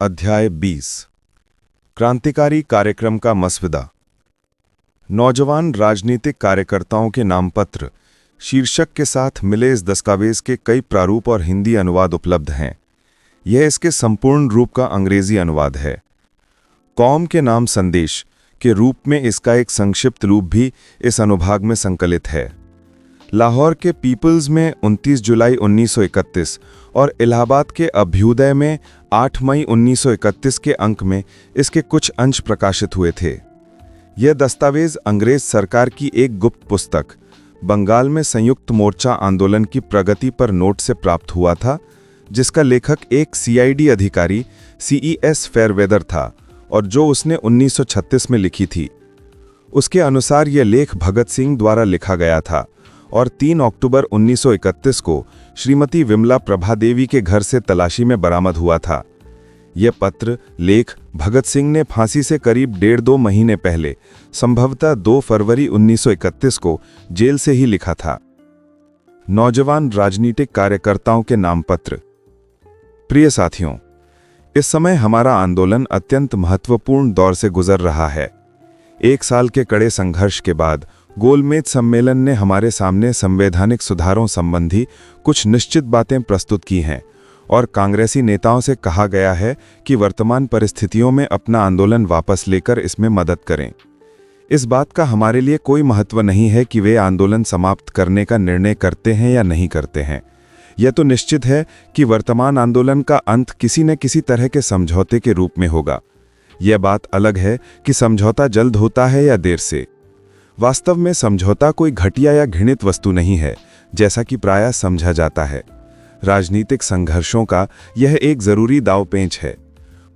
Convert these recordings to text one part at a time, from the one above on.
अध्याय 20 क्रांतिकारी कार्यक्रम का मसवदा। नौजवान राजनीतिक कार्यकर्ताओं के नामपत्र शीर्षक के साथ मिले इस दस्तावेज के कई प्रारूप और हिंदी अनुवाद उपलब्ध हैं। यह इसके संपूर्ण रूप का अंग्रेजी अनुवाद है। कौम के नाम संदेश के रूप में इसका एक संक्षिप्त रूप भी इस अनुभाग में संकलित है। लाहौर के पीपल्स में 29 जुलाई 1931 और इलाहाबाद के अभ्युदय में 8 मई 1931 के अंक में इसके कुछ अंश प्रकाशित हुए थे। यह दस्तावेज अंग्रेज सरकार की एक गुप्त पुस्तक बंगाल में संयुक्त मोर्चा आंदोलन की प्रगति पर नोट से प्राप्त हुआ था, जिसका लेखक एक सीआईडी अधिकारी सीईएस फेयरवेदर था और जो उसने 1936 में लिखी थी। उसके अनुसार यह लेख भगत सिंह द्वारा लिखा गया था और 3 अक्टूबर 1931 को श्रीमती विमला प्रभादेवी के घर से तलाशी में बरामद हुआ था। यह पत्र लेख भगत सिंह ने फांसी से करीब 1.5-2 महीने पहले संभवतः 2 फरवरी 1931 को जेल से ही लिखा था। नौजवान राजनीतिक कार्यकर्ताओं के नामपत्र। प्रिय साथियों, इस समय हमारा आंदोलन अत्यंत महत्वपूर्ण दौर से गुजर रहा है। 1 साल के कड़े संघर्ष के बाद गोलमेज सम्मेलन ने हमारे सामने संवैधानिक सुधारों संबंधी कुछ निश्चित बातें प्रस्तुत की हैं और कांग्रेसी नेताओं से कहा गया है कि वर्तमान परिस्थितियों में अपना आंदोलन वापस लेकर इसमें मदद करें। इस बात का हमारे लिए कोई महत्व नहीं है कि वे आंदोलन समाप्त करने का निर्णय करते हैं या नहीं करते हैं। यह तो निश्चित है कि वर्तमान आंदोलन का अंत किसी न किसी तरह के समझौते के रूप में होगा। यह बात अलग है कि समझौता जल्द होता है या देर से। वास्तव में समझौता कोई घटिया या घृणित वस्तु नहीं है, जैसा कि प्रायः समझा जाता है। राजनीतिक संघर्षों का यह एक जरूरी दांवपेंच है।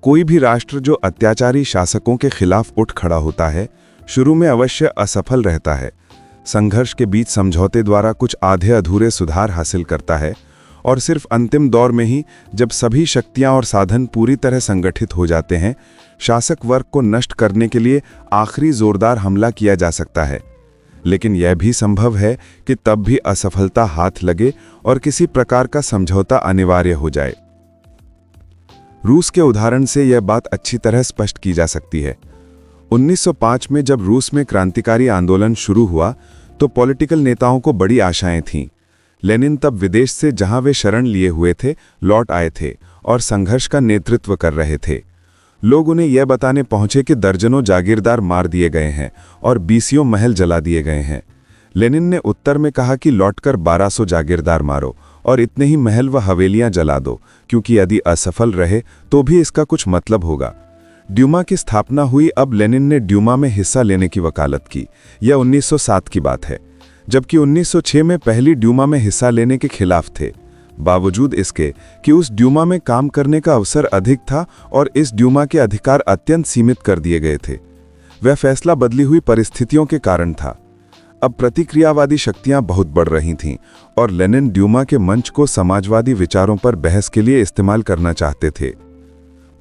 कोई भी राष्ट्र जो अत्याचारी शासकों के खिलाफ उठ खड़ा होता है, शुरू में अवश्य असफल रहता है। संघर्ष के बीच समझौते द्वारा कुछ आधे अधूरे सुधार हासिल करता है और सिर्फ अंतिम दौर में ही, जब सभी शक्तियां और साधन पूरी तरह संगठित हो जाते हैं, शासक वर्ग को नष्ट करने के लिए आखिरी जोरदार हमला किया जा सकता है। लेकिन यह भी संभव है कि तब भी असफलता हाथ लगे और किसी प्रकार का समझौता अनिवार्य हो जाए। रूस के उदाहरण से यह बात अच्छी तरह स्पष्ट की जा सकती है। 1905 में जब रूस में क्रांतिकारी आंदोलन शुरू हुआ तो पॉलिटिकल नेताओं को बड़ी आशाएं थीं। लेनिन तब विदेश से, जहां वे शरण लिए हुए थे, लौट आए थे और संघर्ष का नेतृत्व कर रहे थे। लोग उन्हें यह बताने पहुंचे कि दर्जनों जागीरदार मार दिए गए हैं और 20 महल जला दिए गए हैं। लेनिन ने उत्तर में कहा कि लौटकर 1200 जागीरदार मारो और इतने ही महल व हवेलियां जला दो, क्योंकि यदि असफल रहे तो भी इसका कुछ मतलब होगा। ड्यूमा की स्थापना हुई। अब लेनिन ने ड्यूमा में हिस्सा लेने की वकालत की। यह 1907 की बात है, जबकि 1906 में पहली ड्यूमा में हिस्सा लेने के खिलाफ थे। बावजूद इसके कि उस ड्यूमा में काम करने का अवसर अधिक था और इस ड्यूमा के अधिकार अत्यंत सीमित कर दिए गए थे, वह फैसला बदली हुई परिस्थितियों के कारण था। अब प्रतिक्रियावादी शक्तियां बहुत बढ़ रही थीं और लेनिन ड्यूमा के मंच को समाजवादी विचारों पर बहस के लिए इस्तेमाल करना चाहते थे।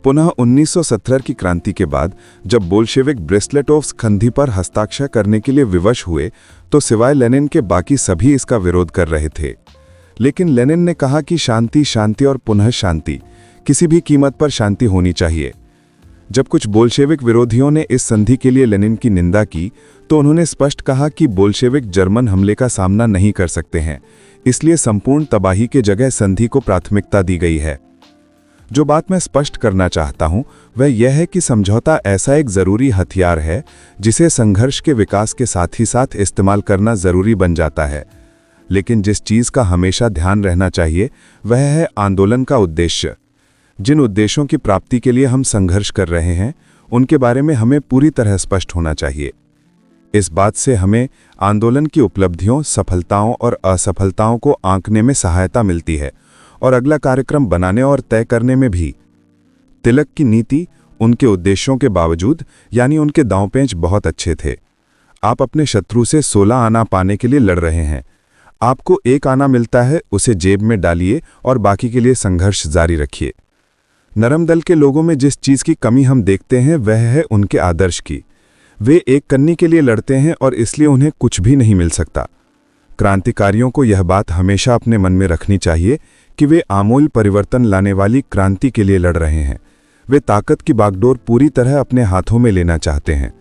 पुनः 1917 की क्रांति के बाद जब बोल्शेविक ब्रेस्लेटोव संधि पर हस्ताक्षर करने के लिए विवश हुए तो सिवाय लेनिन के बाकी सभी इसका विरोध कर रहे थे। लेकिन लेनिन ने कहा कि शांति, शांति और पुनः शांति, किसी भी कीमत पर शांति होनी चाहिए। जब कुछ बोल्शेविक विरोधियों ने इस संधि के लिए लेनिन की निंदा की तो उन्होंने स्पष्ट कहा कि बोल्शेविक जर्मन हमले का सामना नहीं कर सकते हैं, इसलिए संपूर्ण तबाही के जगह संधि को प्राथमिकता दी गई है। जो बात मैं स्पष्ट करना चाहता हूं वह यह है कि समझौता ऐसा एक जरूरी हथियार है जिसे संघर्ष के विकास के साथ ही साथ इस्तेमाल करना जरूरी बन जाता है। लेकिन जिस चीज का हमेशा ध्यान रहना चाहिए वह है आंदोलन का उद्देश्य। जिन उद्देश्यों की प्राप्ति के लिए हम संघर्ष कर रहे हैं उनके बारे में हमें पूरी तरह स्पष्ट होना चाहिए। इस बात से हमें आंदोलन की उपलब्धियों, सफलताओं और असफलताओं को आंकने में सहायता मिलती है और अगला कार्यक्रम बनाने और तय करने में भी। तिलक की नीति उनके उद्देश्यों के बावजूद, यानी उनके दांवपेंच बहुत अच्छे थे। आप अपने शत्रु से 16 आना पाने के लिए लड़ रहे हैं। आपको 1 आना मिलता है, उसे जेब में डालिए और बाकी के लिए संघर्ष जारी रखिए। नरम दल के लोगों में जिस चीज की कमी हम देखते हैं वह है उनके आदर्श की। वे एक कन्नी के लिए लड़ते हैं और इसलिए उन्हें कुछ भी नहीं मिल सकता। क्रांतिकारियों को यह बात हमेशा अपने मन में रखनी चाहिए कि वे आमूल परिवर्तन लाने वाली क्रांति के लिए लड़ रहे हैं, वे ताकत की बागडोर पूरी तरह अपने हाथों में लेना चाहते हैं।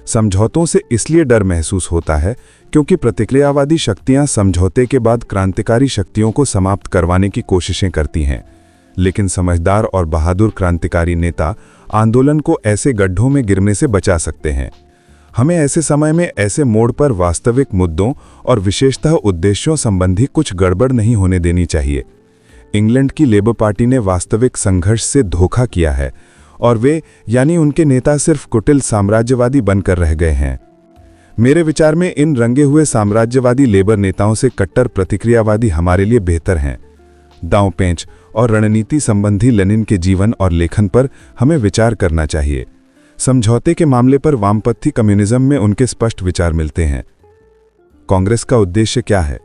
समझौतों से इसलिए डर महसूस होता है क्योंकि प्रतिक्रियावादी शक्तियां समझौते के बाद क्रांतिकारी शक्तियों को समाप्त करवाने की कोशिशें करती हैं, लेकिन समझदार और बहादुर क्रांतिकारी नेता आंदोलन को ऐसे गड्ढों में गिरने से बचा सकते हैं। हमें ऐसे समय में ऐसे मोड़ पर वास्तविक मुद्दों और विशेषतः उद्देश्यों संबंधी कुछ गड़बड़ नहीं होने देनी चाहिए। इंग्लैंड की लेबर पार्टी ने वास्तविक संघर्ष से धोखा किया है और वे यानी उनके नेता सिर्फ कुटिल साम्राज्यवादी बनकर रह गए हैं। मेरे विचार में इन रंगे हुए साम्राज्यवादी लेबर नेताओं से कट्टर प्रतिक्रियावादी हमारे लिए बेहतर हैं। दांव-पेंच और रणनीति संबंधी लेनिन के जीवन और लेखन पर हमें विचार करना चाहिए। समझौते के मामले पर वामपंथी कम्युनिज्म में उनके स्पष्ट विचार मिलते हैं। कांग्रेस का उद्देश्य क्या है?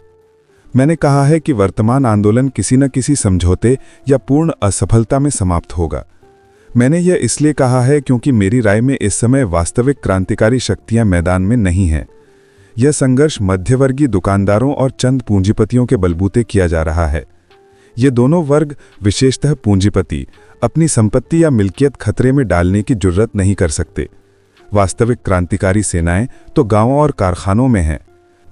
मैंने कहा है कि वर्तमान आंदोलन किसी न किसी समझौते या पूर्ण असफलता में समाप्त होगा। मैंने यह इसलिए कहा है क्योंकि मेरी राय में इस समय वास्तविक क्रांतिकारी शक्तियां मैदान में नहीं हैं। यह संघर्ष मध्यवर्गीय दुकानदारों और चंद पूंजीपतियों के बलबूते किया जा रहा है। ये दोनों वर्ग, विशेषतः पूंजीपति, अपनी संपत्ति या मिल्कियत खतरे में डालने की जुर्रत नहीं कर सकते। वास्तविक क्रांतिकारी सेनाएं तो गांवों और कारखानों में हैं,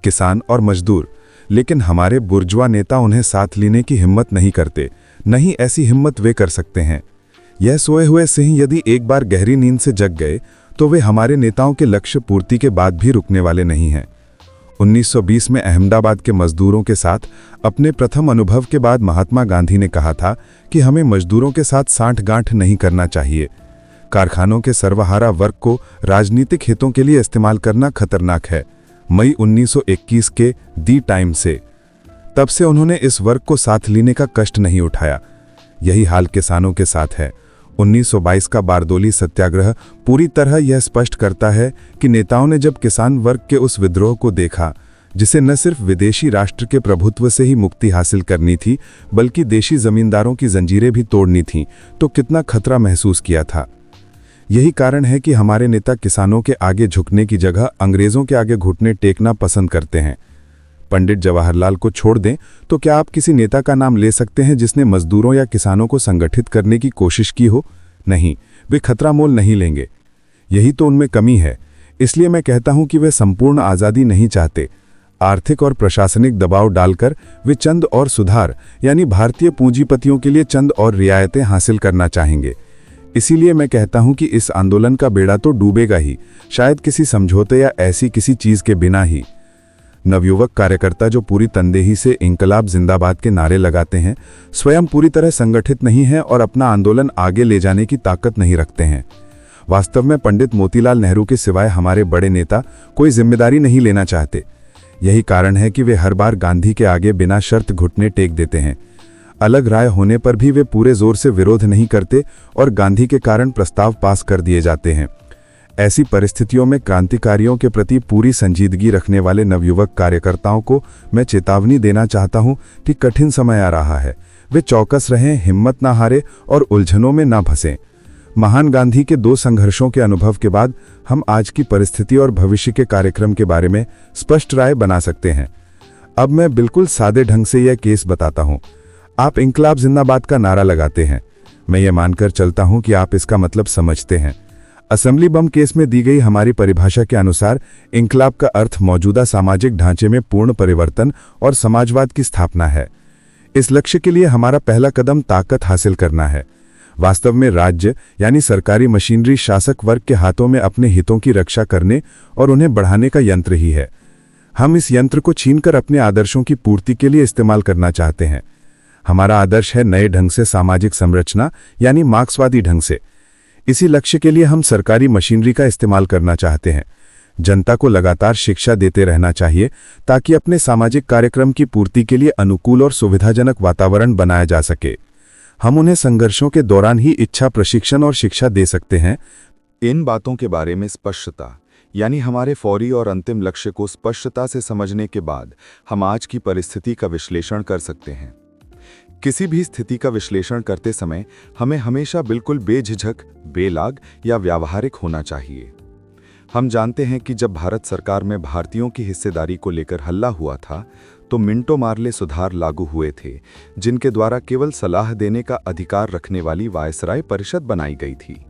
किसान और मजदूर, लेकिन हमारे बुर्जुआ नेता उन्हें साथ लेने की हिम्मत नहीं करते। नहीं, ऐसी हिम्मत वे कर सकते हैं। यह सोए हुए सिंह यदि एक बार गहरी नींद से जग गए तो वे हमारे नेताओं के लक्ष्य पूर्ति के बाद भी रुकने वाले नहीं हैं। 1920 में अहमदाबाद के मजदूरों के साथ अपने प्रथम अनुभव के बाद महात्मा गांधी ने कहा था कि हमें मजदूरों के साथ सांठ-गांठ नहीं करना चाहिए। कारखानों के सर्वहारा वर्ग को राजनीतिक हितों के लिए इस्तेमाल करना खतरनाक है। मई 1921 के दी टाइम से। तब से उन्होंने इस वर्ग को साथ लेने का कष्ट नहीं उठाया। यही हाल किसानों के साथ है। 1922 का बारदोली सत्याग्रह पूरी तरह यह स्पष्ट करता है कि नेताओं ने जब किसान वर्ग के उस विद्रोह को देखा जिसे न सिर्फ विदेशी राष्ट्र के प्रभुत्व से ही मुक्ति हासिल करनी थी बल्कि देशी जमींदारों की जंजीरें भी तोड़नी थीं, तो कितना खतरा महसूस किया था। यही कारण है कि हमारे नेता किसानों के आगे झुकने की जगह अंग्रेजों के आगे घुटने टेकना पसंद करते हैं। पंडित जवाहरलाल को छोड़ दें तो क्या आप किसी नेता का नाम ले सकते हैं जिसने मजदूरों या किसानों को संगठित करने की कोशिश की हो? नहीं, वे खतरा मोल नहीं लेंगे। यही तो उनमें कमी है। इसलिए मैं कहता हूं कि वे संपूर्ण आज़ादी नहीं चाहते। आर्थिक और प्रशासनिक दबाव डालकर वे चंद और सुधार यानी भारतीय पूंजीपतियों के लिए चंद और रियायतें हासिल करना चाहेंगे। इसीलिए मैं कहता हूं कि इस आंदोलन का बेड़ा तो डूबेगा ही, शायद किसी समझौते या ऐसी किसी चीज के बिना ही। नवयुवक कार्यकर्ता जो पूरी तनदेही से इंकलाब जिंदाबाद के नारे लगाते हैं, स्वयं पूरी तरह संगठित नहीं हैं और अपना आंदोलन आगे ले जाने की ताकत नहीं रखते हैं। वास्तव में पंडित मोतीलाल नेहरू के सिवाय हमारे बड़े नेता कोई जिम्मेदारी नहीं लेना चाहते। यही कारण है कि वे हर बार गांधी के आगे बिना शर्त घुटने टेक देते हैं। अलग राय होने पर भी वे पूरे जोर से विरोध नहीं करते और गांधी के कारण प्रस्ताव पास कर दिए जाते हैं। ऐसी परिस्थितियों में क्रांतिकारियों के प्रति पूरी संजीदगी रखने वाले नवयुवक कार्यकर्ताओं को मैं चेतावनी देना चाहता हूं कि कठिन समय आ रहा है। वे चौकस रहें, हिम्मत ना हारे और उलझनों में ना फंसें। महान गांधी के 2 संघर्षों के अनुभव के बाद हम आज की परिस्थिति और भविष्य के कार्यक्रम के बारे में स्पष्ट राय बना सकते हैं। अब मैं बिल्कुल सादे ढंग से यह केस बताता हूं। आप इंकलाब जिंदाबाद का नारा लगाते हैं। मैं ये मानकर चलता हूं कि आप इसका मतलब समझते हैं। असेंबली बम केस में दी गई हमारी परिभाषा के अनुसार इंकलाब का अर्थ मौजूदा सामाजिक ढांचे में पूर्ण परिवर्तन और समाजवाद की स्थापना है। इस लक्ष्य के लिए हमारा पहला कदम ताकत हासिल करना है। वास्तव में राज्य यानी सरकारी मशीनरी शासक वर्ग के हाथों में अपने हितों की रक्षा करने और उन्हें बढ़ाने का यंत्र ही है। हम इस यंत्र को छीनकर अपने आदर्शों की पूर्ति के लिए इस्तेमाल करना चाहते हैं। हमारा आदर्श है नए ढंग से सामाजिक संरचना यानी मार्क्सवादी ढंग से। इसी लक्ष्य के लिए हम सरकारी मशीनरी का इस्तेमाल करना चाहते हैं। जनता को लगातार शिक्षा देते रहना चाहिए ताकि अपने सामाजिक कार्यक्रम की पूर्ति के लिए अनुकूल और सुविधाजनक वातावरण बनाया जा सके। हम उन्हें संघर्षों के दौरान ही इच्छा प्रशिक्षण और शिक्षा दे सकते हैं। इन बातों के बारे में स्पष्टता यानी हमारे फौरी और अंतिम लक्ष्य को स्पष्टता से समझने के बाद हम आज की परिस्थिति का विश्लेषण कर सकते हैं। किसी भी स्थिति का विश्लेषण करते समय हमें हमेशा बिल्कुल बेझिझक, बेलाग या व्यावहारिक होना चाहिए। हम जानते हैं कि जब भारत सरकार में भारतीयों की हिस्सेदारी को लेकर हल्ला हुआ था तो मिंटो मार्ले सुधार लागू हुए थे, जिनके द्वारा केवल सलाह देने का अधिकार रखने वाली वायसराय परिषद बनाई गई थी।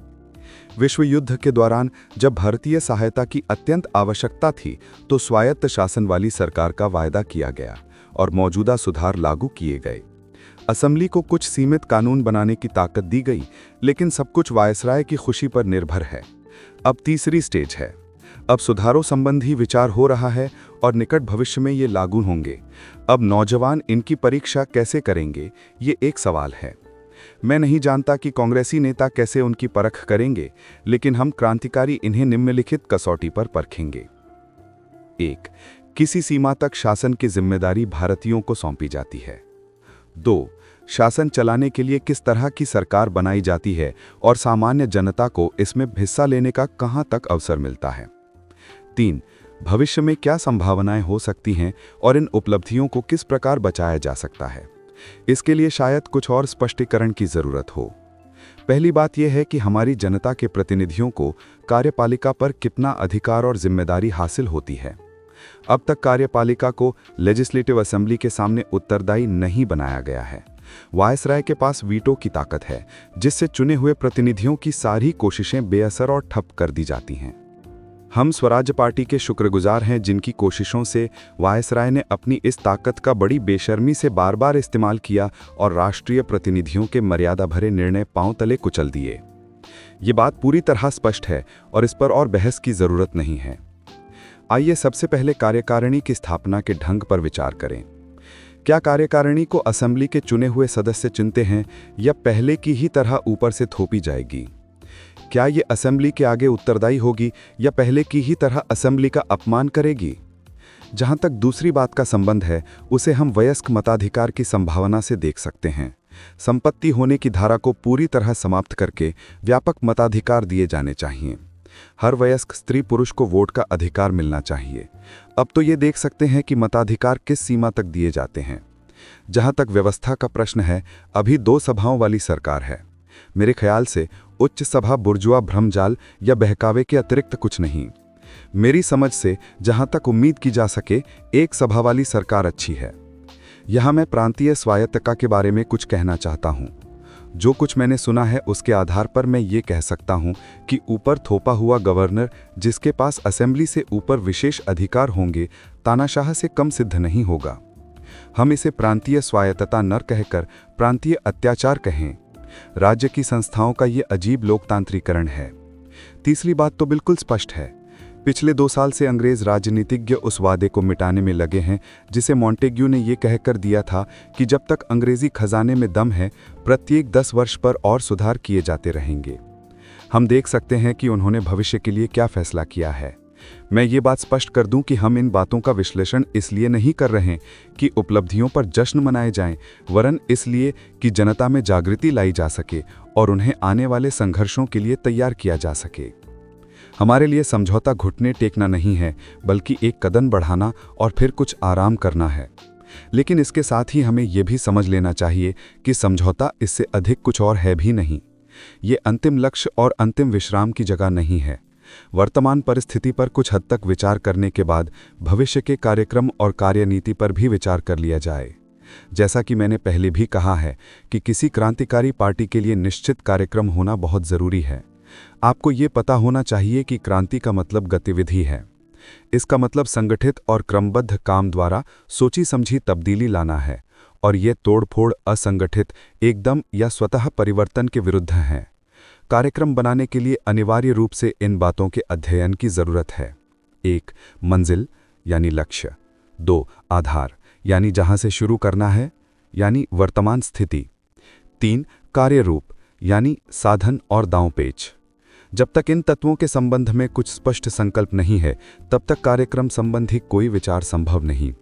विश्व युद्ध के दौरान जब भारतीय सहायता की अत्यंत आवश्यकता थी, तो स्वायत्त शासन वाली सरकार का वायदा किया गया और मौजूदा सुधार लागू किए गए। असेंबली को कुछ सीमित कानून बनाने की ताकत दी गई, लेकिन सब कुछ वायसराय की खुशी पर निर्भर है। अब तीसरी स्टेज है। अब सुधारों संबंधी विचार हो रहा है और निकट भविष्य में ये लागू होंगे। अब नौजवान इनकी परीक्षा कैसे करेंगे, ये एक सवाल है। मैं नहीं जानता कि कांग्रेसी नेता कैसे उनकी परख करेंगे, लेकिन हम क्रांतिकारी इन्हें निम्नलिखित कसौटी पर परखेंगे। 1. किसी सीमा तक शासन की जिम्मेदारी भारतीयों को सौंपी जाती है। 2. शासन चलाने के लिए किस तरह की सरकार बनाई जाती है और सामान्य जनता को इसमें हिस्सा लेने का कहां तक अवसर मिलता है। 3. भविष्य में क्या संभावनाएं हो सकती हैं और इन उपलब्धियों को किस प्रकार बचाया जा सकता है। इसके लिए शायद कुछ और स्पष्टीकरण की जरूरत हो। पहली बात यह है कि हमारी जनता के प्रतिनिधियों को कार्यपालिका पर कितना अधिकार और जिम्मेदारी हासिल होती है। अब तक कार्यपालिका को लेजिस्लेटिव असेंबली के सामने उत्तरदायी नहीं बनाया गया है। वायसराय के पास वीटो की ताकत है, जिससे चुने हुए प्रतिनिधियों की सारी कोशिशें बेअसर और ठप कर दी जाती हैं। हम स्वराज पार्टी के शुक्रगुजार हैं, जिनकी कोशिशों से वायसराय ने अपनी इस ताकत का बड़ी बेशर्मी से बार बार इस्तेमाल किया और राष्ट्रीय प्रतिनिधियों के मर्यादा भरे निर्णय पांव तले कुचल दिए। ये बात पूरी तरह स्पष्ट है और इस पर और बहस की जरूरत नहीं है। आइए सबसे पहले कार्यकारिणी की स्थापना के ढंग पर विचार करें। क्या कार्यकारिणी को असेंबली के चुने हुए सदस्य चुनते हैं या पहले की ही तरह ऊपर से थोपी जाएगी? क्या ये असेंबली के आगे उत्तरदायी होगी या पहले की ही तरह असेंबली का अपमान करेगी? जहां तक दूसरी बात का संबंध है, उसे हम वयस्क मताधिकार की संभावना से देख सकते हैं। संपत्ति होने की धारा को पूरी तरह समाप्त करके व्यापक मताधिकार दिए जाने चाहिए। हर वयस्क स्त्री पुरुष को वोट का अधिकार मिलना चाहिए। अब तो ये देख सकते हैं कि मताधिकार किस सीमा तक दिए जाते हैं। जहां तक व्यवस्था का प्रश्न है, अभी 2 सभाओं वाली सरकार है। मेरे ख्याल से उच्च सभा बुर्जुआ भ्रमजाल या बहकावे के अतिरिक्त कुछ नहीं। मेरी समझ से जहां तक उम्मीद की जा सके, 1 सभा वाली सरकार अच्छी है। यहां मैं प्रांतीय स्वायत्तता के बारे में कुछ कहना चाहता हूं। जो कुछ मैंने सुना है उसके आधार पर मैं ये कह सकता हूं कि ऊपर थोपा हुआ गवर्नर, जिसके पास असेंबली से ऊपर विशेष अधिकार होंगे, तानाशाह से कम सिद्ध नहीं होगा। हम इसे प्रांतीय स्वायत्तता न कहकर प्रांतीय अत्याचार कहें। राज्य की संस्थाओं का ये अजीब लोकतांत्रिकरण है। तीसरी बात तो बिल्कुल स्पष्ट है। पिछले 2 साल से अंग्रेज राजनीतिज्ञ उस वादे को मिटाने में लगे हैं जिसे मॉन्टेग्यू ने ये कहकर दिया था कि जब तक अंग्रेजी खजाने में दम है, प्रत्येक 10 वर्ष पर और सुधार किए जाते रहेंगे। हम देख सकते हैं कि उन्होंने भविष्य के लिए क्या फैसला किया है। मैं ये बात स्पष्ट कर दूं कि हम इन बातों का विश्लेषण इसलिए नहीं कर रहे हैं कि उपलब्धियों पर जश्न मनाए जाएं, वरन इसलिए कि जनता में जागृति लाई जा सके और उन्हें आने वाले संघर्षों के लिए तैयार किया जा सके। हमारे लिए समझौता घुटने टेकना नहीं है, बल्कि एक कदम बढ़ाना और फिर कुछ आराम करना है। लेकिन इसके साथ ही हमें यह भी समझ लेना चाहिए कि समझौता इससे अधिक कुछ और है भी नहीं। ये अंतिम लक्ष्य और अंतिम विश्राम की जगह नहीं है। वर्तमान परिस्थिति पर कुछ हद तक विचार करने के बाद भविष्य के कार्यक्रम और कार्यनीति पर भी विचार कर लिया जाए। जैसा कि मैंने पहले भी कहा है कि किसी क्रांतिकारी पार्टी के लिए निश्चित कार्यक्रम होना बहुत जरूरी है। आपको ये पता होना चाहिए कि क्रांति का मतलब गतिविधि है। इसका मतलब संगठित और क्रमबद्ध काम द्वारा सोची समझी तब्दीली लाना है, और ये तोड़फोड़, असंगठित, एकदम या स्वतः परिवर्तन के विरुद्ध है। कार्यक्रम बनाने के लिए अनिवार्य रूप से इन बातों के अध्ययन की जरूरत है। 1. मंजिल यानी लक्ष्य। 2. आधार यानी जहां से शुरू करना है, यानी वर्तमान स्थिति। 3. कार्य रूप यानी साधन और दांवपेच। जब तक इन तत्वों के संबंध में कुछ स्पष्ट संकल्प नहीं है, तब तक कार्यक्रम संबंधी कोई विचार संभव नहीं।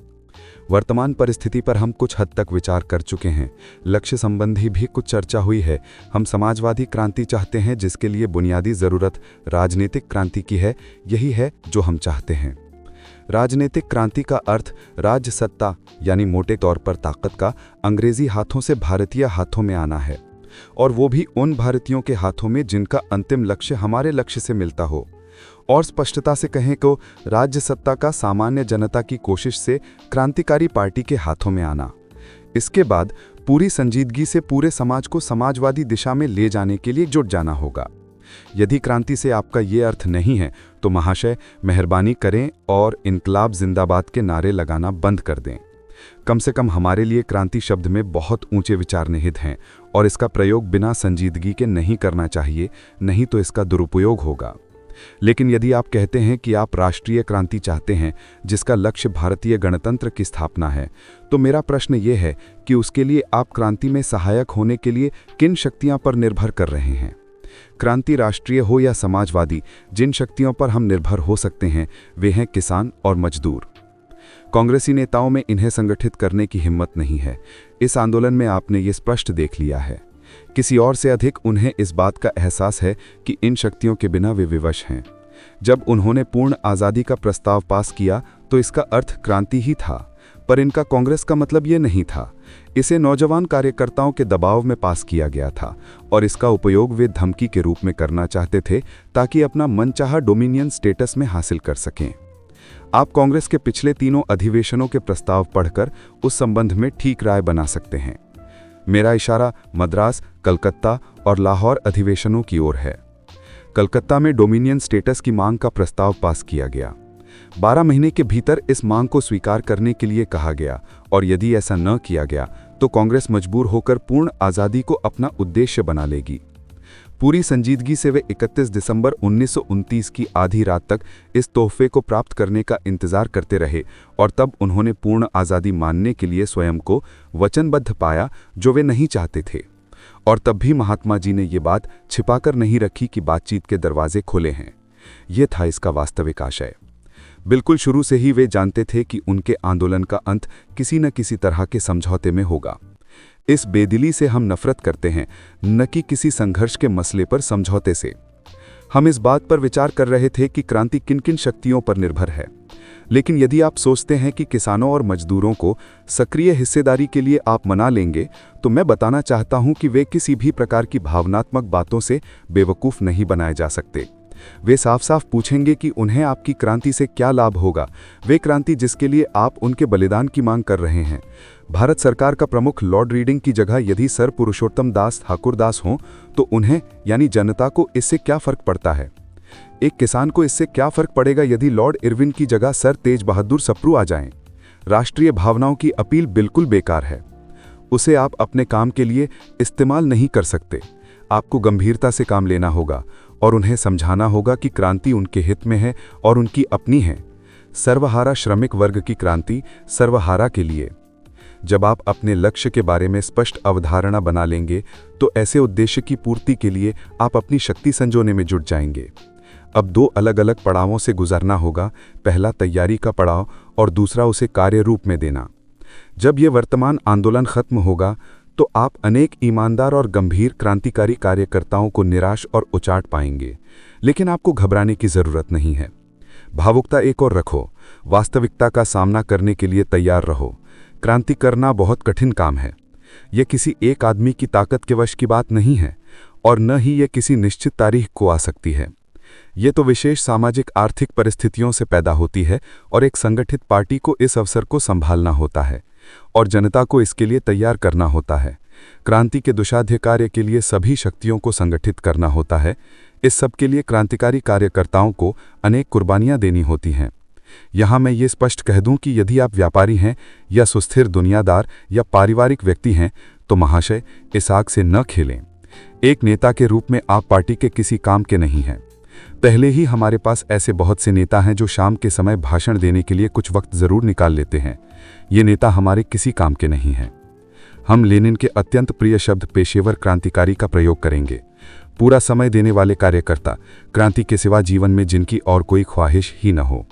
वर्तमान परिस्थिति पर हम कुछ हद तक विचार कर चुके हैं। लक्ष्य संबंधी भी कुछ चर्चा हुई है। हम समाजवादी क्रांति चाहते हैं, जिसके लिए बुनियादी जरूरत राजनीतिक क्रांति की है। यही है जो हम चाहते हैं। राजनीतिक क्रांति का अर्थ राज्य सत्ता यानी मोटे तौर पर ताकत का अंग्रेजी हाथों से भारतीय हाथों में आना है, और वो भी उन भारतीयों के हाथों में जिनका अंतिम लक्ष्य हमारे लक्ष्य से मिलता हो। और स्पष्टता से कहें तो राज्य सत्ता का सामान्य जनता की कोशिश से क्रांतिकारी पार्टी के हाथों में आना। इसके बाद पूरी संजीदगी से पूरे समाज को समाजवादी दिशा में ले जाने के लिए जुट जाना होगा। यदि क्रांति से आपका ये अर्थ नहीं है तो महाशय मेहरबानी करें और इनकलाब जिंदाबाद के नारे लगाना बंद कर दें। कम से कम हमारे लिए क्रांति शब्द में बहुत ऊंचे विचार निहित हैं और इसका प्रयोग बिना संजीदगी के नहीं करना चाहिए, नहीं तो इसका दुरुपयोग होगा। लेकिन यदि आप कहते हैं कि आप राष्ट्रीय क्रांति चाहते हैं जिसका लक्ष्य भारतीय गणतंत्र की स्थापना है, तो मेरा प्रश्न ये है कि उसके लिए आप क्रांति में सहायक होने के लिए किन शक्तियों पर निर्भर कर रहे हैं। क्रांति राष्ट्रीय हो या समाजवादी, जिन शक्तियों पर हम निर्भर हो सकते हैं वे हैं किसान और मजदूर। कांग्रेसी नेताओं में इन्हें संगठित करने की हिम्मत नहीं है। इस आंदोलन में आपने ये स्पष्ट देख लिया है। किसी और से अधिक उन्हें इस बात का एहसास है कि इन शक्तियों के बिना वे विवश हैं। जब उन्होंने पूर्ण आज़ादी का प्रस्ताव पास किया तो इसका अर्थ क्रांति ही था, पर इनका कांग्रेस का मतलब ये नहीं था। इसे नौजवान कार्यकर्ताओं के दबाव में पास किया गया था और इसका उपयोग वे धमकी के रूप में करना चाहते थे ताकि अपना मनचाहा डोमिनियन स्टेटस में हासिल कर सकें। आप कांग्रेस के पिछले तीनों अधिवेशनों के प्रस्ताव पढ़कर उस संबंध में ठीक राय बना सकते हैं। मेरा इशारा मद्रास, कलकत्ता और लाहौर अधिवेशनों की ओर है। कलकत्ता में डोमिनियन स्टेटस की मांग का प्रस्ताव पास किया गया। 12 महीने के भीतर इस मांग को स्वीकार करने के लिए कहा गया और यदि ऐसा न किया गया तो कांग्रेस मजबूर होकर पूर्ण आज़ादी को अपना उद्देश्य बना लेगी। पूरी संजीदगी से वे 31 दिसंबर 1929 की आधी रात तक इस तोहफे को प्राप्त करने का इंतजार करते रहे और तब उन्होंने पूर्ण आज़ादी मानने के लिए स्वयं को वचनबद्ध पाया, जो वे नहीं चाहते थे। और तब भी महात्मा जी ने ये बात छिपाकर नहीं रखी कि बातचीत के दरवाजे खुले हैं। ये था इसका वास्तविक आशय। बिल्कुल शुरू से ही वे जानते थे कि उनके आंदोलन का अंत किसी न किसी तरह के समझौते में होगा। इस बेदिली से हम नफरत करते हैं, न कि किसी संघर्ष के मसले पर समझौते से। हम इस बात पर विचार कर रहे थे कि क्रांति किन किन शक्तियों पर निर्भर है। लेकिन यदि आप सोचते हैं कि किसानों और मजदूरों को सक्रिय हिस्सेदारी के लिए आप मना लेंगे, तो मैं बताना चाहता हूं कि वे किसी भी प्रकार की भावनात्मक बातों से बेवकूफ़ नहीं बनाए जा सकते। वे साफ साफ पूछेंगे कि उन्हें आपकी क्रांति से क्या लाभ होगा, वे क्रांति जिसके लिए आप उनके बलिदान की मांग कर रहे हैं। भारत सरकार का प्रमुख लॉर्ड रीडिंग की जगह यदि सर पुरुषोत्तम दास ठाकुर दास हों तो उन्हें यानी जनता को इससे क्या फर्क पड़ता है। एक किसान को इससे क्या फर्क पड़ेगा यदि लॉर्ड इरविन की जगह सर तेज बहादुर सप्रू आ जाएं। राष्ट्रीय भावनाओं की अपील बिल्कुल बेकार है। उसे आप अपने काम के लिए इस्तेमाल नहीं कर सकते। आपको गंभीरता से काम लेना होगा और उन्हें समझाना होगा कि क्रांति उनके हित में है और उनकी अपनी है। सर्वहारा श्रमिक वर्ग की क्रांति सर्वहारा के लिए। जब आप अपने लक्ष्य के बारे में स्पष्ट अवधारणा बना लेंगे तो ऐसे उद्देश्य की पूर्ति के लिए आप अपनी शक्ति संजोने में जुट जाएंगे। अब 2 अलग अलग पड़ावों से गुजरना होगा, पहला तैयारी का पड़ाव और दूसरा उसे कार्य रूप में देना। जब ये वर्तमान आंदोलन खत्म होगा तो आप अनेक ईमानदार और गंभीर क्रांतिकारी कार्यकर्ताओं को निराश और उचाट पाएंगे। लेकिन आपको घबराने की जरूरत नहीं है। भावुकता एक और रखो, वास्तविकता का सामना करने के लिए तैयार रहो। क्रांति करना बहुत कठिन काम है। यह किसी एक आदमी की ताकत के वश की बात नहीं है और न ही यह किसी निश्चित तारीख को आ सकती है। ये तो विशेष सामाजिक आर्थिक परिस्थितियों से पैदा होती है और एक संगठित पार्टी को इस अवसर को संभालना होता है और जनता को इसके लिए तैयार करना होता है। क्रांति के दुशाध्य कार्य के लिए सभी शक्तियों को संगठित करना होता है। इस सब के लिए क्रांतिकारी कार्यकर्ताओं को अनेक कुर्बानियां देनी होती हैं। यहाँ मैं ये स्पष्ट कह दूं कि यदि आप व्यापारी हैं या सुस्थिर दुनियादार या पारिवारिक व्यक्ति हैं तो महाशय इस आग से न खेलें। एक नेता के रूप में आप पार्टी के किसी काम के नहीं हैं। पहले ही हमारे पास ऐसे बहुत से नेता हैं जो शाम के समय भाषण देने के लिए कुछ वक्त जरूर निकाल लेते हैं। ये नेता हमारे किसी काम के नहीं हैं। हम लेनिन के अत्यंत प्रिय शब्द पेशेवर क्रांतिकारी का प्रयोग करेंगे। पूरा समय देने वाले कार्यकर्ता, क्रांति के सिवा जीवन में जिनकी और कोई ख्वाहिश ही न हो।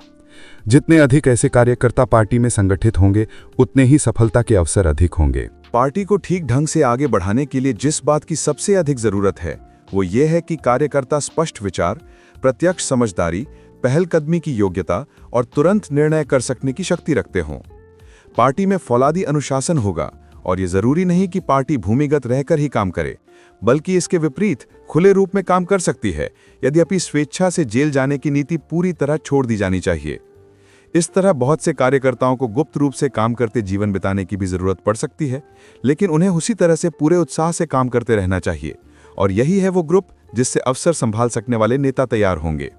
जितने अधिक ऐसे कार्यकर्ता पार्टी में संगठित होंगे उतने ही सफलता के अवसर अधिक होंगे। पार्टी को ठीक ढंग से आगे बढ़ाने के लिए जिस बात की सबसे अधिक जरूरत है वो ये है कि कार्यकर्ता स्पष्ट विचार, प्रत्यक्ष समझदारी, पहलकदमी की योग्यता और तुरंत निर्णय कर सकने की शक्ति रखते हों। पार्टी में फौलादी अनुशासन होगा और ये जरूरी नहीं कि पार्टी भूमिगत रहकर ही काम करे, बल्कि इसके विपरीत खुले रूप में काम कर सकती है। यद्यपि स्वेच्छा से जेल जाने की नीति पूरी तरह छोड़ दी जानी चाहिए। इस तरह बहुत से कार्यकर्ताओं को गुप्त रूप से काम करते जीवन बिताने की भी जरूरत पड़ सकती है, लेकिन उन्हें उसी तरह से पूरे उत्साह से काम करते रहना चाहिए। और यही है वो ग्रुप जिससे अवसर संभाल सकने वाले नेता तैयार होंगे।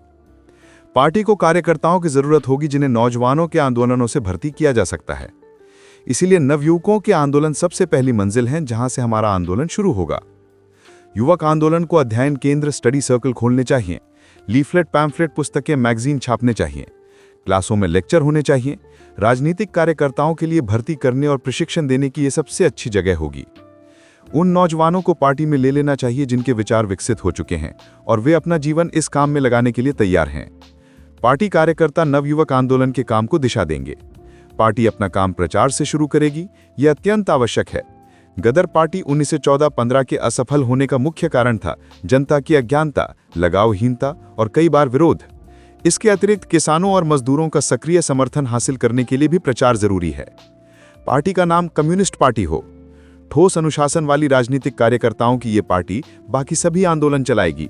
पार्टी को कार्यकर्ताओं की जरूरत होगी जिन्हें नौजवानों के आंदोलनों से भर्ती किया जा सकता है। इसीलिए नवयुवकों के आंदोलन सबसे पहली मंजिल हैं जहां से हमारा आंदोलन शुरू होगा। युवक आंदोलन को अध्ययन केंद्र, स्टडी सर्कल खोलने चाहिए, लीफलेट, पैम्फलेट, पुस्तकें, मैगजीन छापने चाहिए, क्लासों में लेक्चर होने चाहिए। राजनीतिक कार्यकर्ताओं के लिए भर्ती करने और प्रशिक्षण देने की यह सबसे अच्छी जगह होगी। उन नौजवानों को पार्टी में ले लेना चाहिए जिनके विचार विकसित हो चुके हैं और वे अपना जीवन इस काम में लगाने के लिए तैयार हैं। पार्टी कार्यकर्ता नवयुवक आंदोलन के काम को दिशा देंगे। पार्टी अपना काम प्रचार से शुरू करेगी, यह अत्यंत आवश्यक है। गदर पार्टी 1914-15 के असफल होने का मुख्य कारण था जनता की अज्ञानता, लगावहीनता और कई बार विरोध। इसके अतिरिक्त किसानों और मजदूरों का सक्रिय समर्थन हासिल करने के लिए भी प्रचार जरूरी है। पार्टी का नाम कम्युनिस्ट पार्टी हो। ठोस अनुशासन वाली राजनीतिक कार्यकर्ताओं की ये पार्टी बाकी सभी आंदोलन चलाएगी।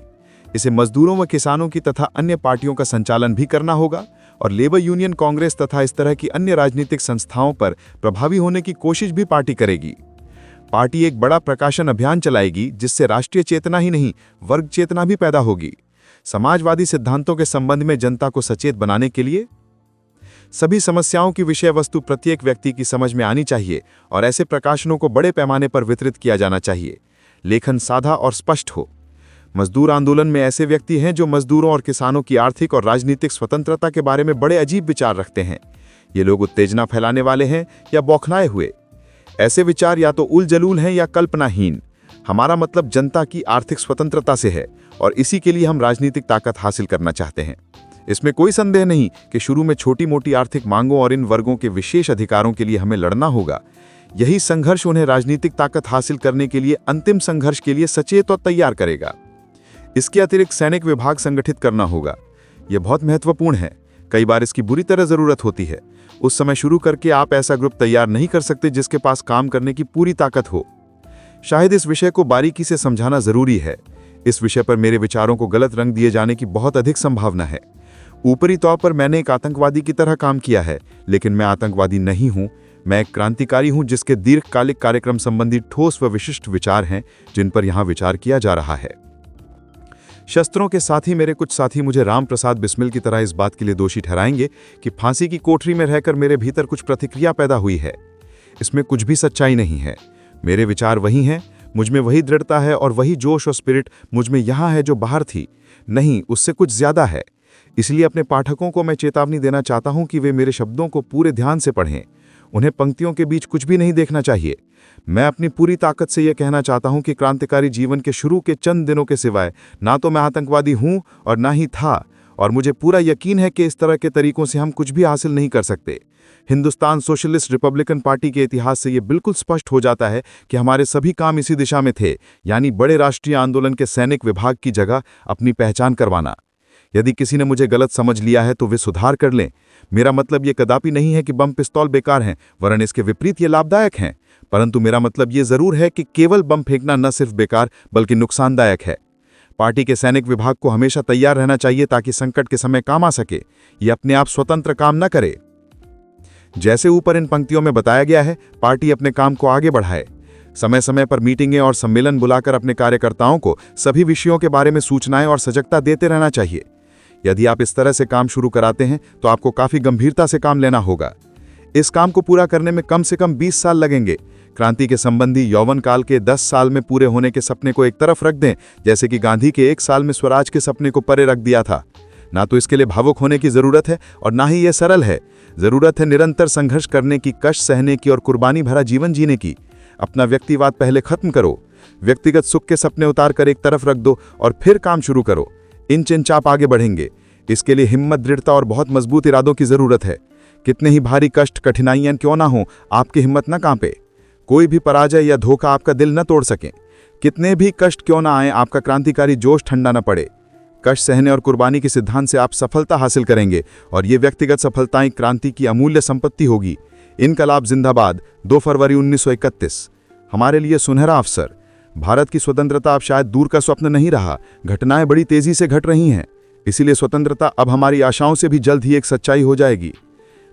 इसे मजदूरों व किसानों की तथा अन्य पार्टियों का संचालन भी करना होगा और लेबर यूनियन, कांग्रेस तथा इस तरह की अन्य राजनीतिक संस्थाओं पर प्रभावी होने की कोशिश भी पार्टी करेगी। पार्टी एक बड़ा प्रकाशन अभियान चलाएगी जिससे राष्ट्रीय चेतना ही नहीं, वर्ग चेतना भी पैदा होगी। समाजवादी सिद्धांतों के संबंध में जनता को सचेत बनाने के लिए सभी समस्याओं की विषय वस्तु प्रत्येक व्यक्ति की समझ में आनी चाहिए और ऐसे प्रकाशनों को बड़े पैमाने पर वितरित किया जाना चाहिए। लेखन सादा और स्पष्ट हो। मजदूर आंदोलन में ऐसे व्यक्ति हैं जो मजदूरों और किसानों की आर्थिक और राजनीतिक स्वतंत्रता के बारे में बड़े अजीब विचार रखते हैं। ये लोग उत्तेजना फैलाने वाले हैं या बौखलाए हुए। ऐसे विचार या तो उलझुल हैं या कल्पनाहीन। हमारा मतलब जनता की आर्थिक स्वतंत्रता से है और इसी के लिए हम राजनीतिक ताकत हासिल करना चाहते हैं। इसमें कोई संदेह नहीं कि शुरू में छोटी मोटी आर्थिक मांगों और इन वर्गों के विशेष अधिकारों के लिए हमें लड़ना होगा। यही संघर्ष उन्हें राजनीतिक ताकत हासिल करने के लिए अंतिम संघर्ष के लिए सचेत और तैयार करेगा। इसके अतिरिक्त सैनिक विभाग संगठित करना होगा। यह बहुत महत्वपूर्ण है। कई बार इसकी बुरी तरह जरूरत होती है। उस समय शुरू करके आप ऐसा ग्रुप तैयार नहीं कर सकते जिसके पास काम करने की पूरी ताकत हो। शायद इस विषय को बारीकी से समझाना जरूरी है। इस विषय पर मेरे विचारों को गलत रंग दिए जाने की बहुत अधिक संभावना है। ऊपरी तौर पर मैंने एक आतंकवादी की तरह काम किया है, लेकिन मैं आतंकवादी नहीं हूं। मैं एक क्रांतिकारी हूं जिसके दीर्घकालिक कार्यक्रम संबंधी ठोस व विशिष्ट विचार हैं जिन पर यहां विचार किया जा रहा है। शस्त्रों के साथ ही मेरे कुछ साथी मुझे राम प्रसाद बिस्मिल की तरह इस बात के लिए दोषी ठहराएंगे कि फांसी की कोठरी में रहकर मेरे भीतर कुछ प्रतिक्रिया पैदा हुई है। इसमें कुछ भी सच्चाई नहीं है। मेरे विचार वही हैं, मुझ में वही दृढ़ता है और वही जोश और स्पिरिट मुझ में यहाँ है जो बाहर थी। नहीं, उससे कुछ ज्यादा है। इसलिए अपने पाठकों को मैं चेतावनी देना चाहता हूं कि वे मेरे शब्दों को पूरे ध्यान से पढ़ें। उन्हें पंक्तियों के बीच कुछ भी नहीं देखना चाहिए। मैं अपनी पूरी ताकत से यह कहना चाहता हूं कि क्रांतिकारी जीवन के शुरू के चंद दिनों के सिवाय ना तो मैं आतंकवादी हूं और ना ही था, और मुझे पूरा यकीन है कि इस तरह के तरीकों से हम कुछ भी हासिल नहीं कर सकते। हिंदुस्तान सोशलिस्ट रिपब्लिकन पार्टी के इतिहास से यह बिल्कुल स्पष्ट हो जाता है कि हमारे सभी काम इसी दिशा में थे, यानी बड़े राष्ट्रीय आंदोलन के सैनिक विभाग की जगह अपनी पहचान करवाना। यदि किसी ने मुझे गलत समझ लिया है तो वे सुधार कर लें। मेरा मतलब ये कदापि नहीं है कि बम पिस्तौल बेकार हैं, वरन इसके विपरीत ये लाभदायक हैं। परंतु मेरा मतलब ये जरूर है कि केवल बम फेंकना न सिर्फ बेकार बल्कि नुकसानदायक है। पार्टी के सैनिक विभाग को हमेशा तैयार रहना चाहिए ताकि संकट के समय काम आ सके। ये अपने आप स्वतंत्र काम न करे। जैसे ऊपर इन पंक्तियों में बताया गया है, पार्टी अपने काम को आगे बढ़ाए। समय समय पर मीटिंगें और सम्मेलन बुलाकर अपने कार्यकर्ताओं को सभी विषयों के बारे में सूचनाएं और सजगता देते रहना चाहिए। यदि आप इस तरह से काम शुरू कराते हैं तो आपको काफी गंभीरता से काम लेना होगा। इस काम को पूरा करने में कम से कम 20 साल लगेंगे। क्रांति के संबंधी यौवन काल के 10 साल में पूरे होने के सपने को एक तरफ रख दें, जैसे कि गांधी के 1 साल में स्वराज के सपने को परे रख दिया था। ना तो इसके लिए भावुक होने की जरूरत है और ना ही यह सरल है। जरूरत है निरंतर संघर्ष करने की, कष्ट सहने की और कुर्बानी भरा जीवन जीने की। अपना व्यक्तिवाद पहले खत्म करो। व्यक्तिगत सुख के सपने उतार कर एक तरफ रख दो और फिर काम शुरू करो। इंच इंच आप आगे बढ़ेंगे। इसके लिए हिम्मत, दृढ़ता और बहुत मजबूत इरादों की जरूरत है। कितने ही भारी कष्ट, कठिनाइयां क्यों ना हो, आपकी हिम्मत न कांपे। कोई भी पराजय या धोखा आपका दिल न तोड़ सके। कितने भी कष्ट क्यों ना आए, आपका क्रांतिकारी जोश ठंडा न पड़े। कष्ट सहने और कुर्बानी के सिद्धांत से आप सफलता हासिल करेंगे और ये व्यक्तिगत सफलताएं क्रांति की अमूल्य संपत्ति होगी। इनकलाब जिंदाबाद 2 फरवरी 1931। हमारे लिए सुनहरा अवसर। भारत की स्वतंत्रता अब शायद दूर का स्वप्न नहीं रहा, घटनाएं बड़ी तेजी से घट रही हैं। इसीलिए स्वतंत्रता अब हमारी आशाओं से भी जल्द ही एक सच्चाई हो जाएगी।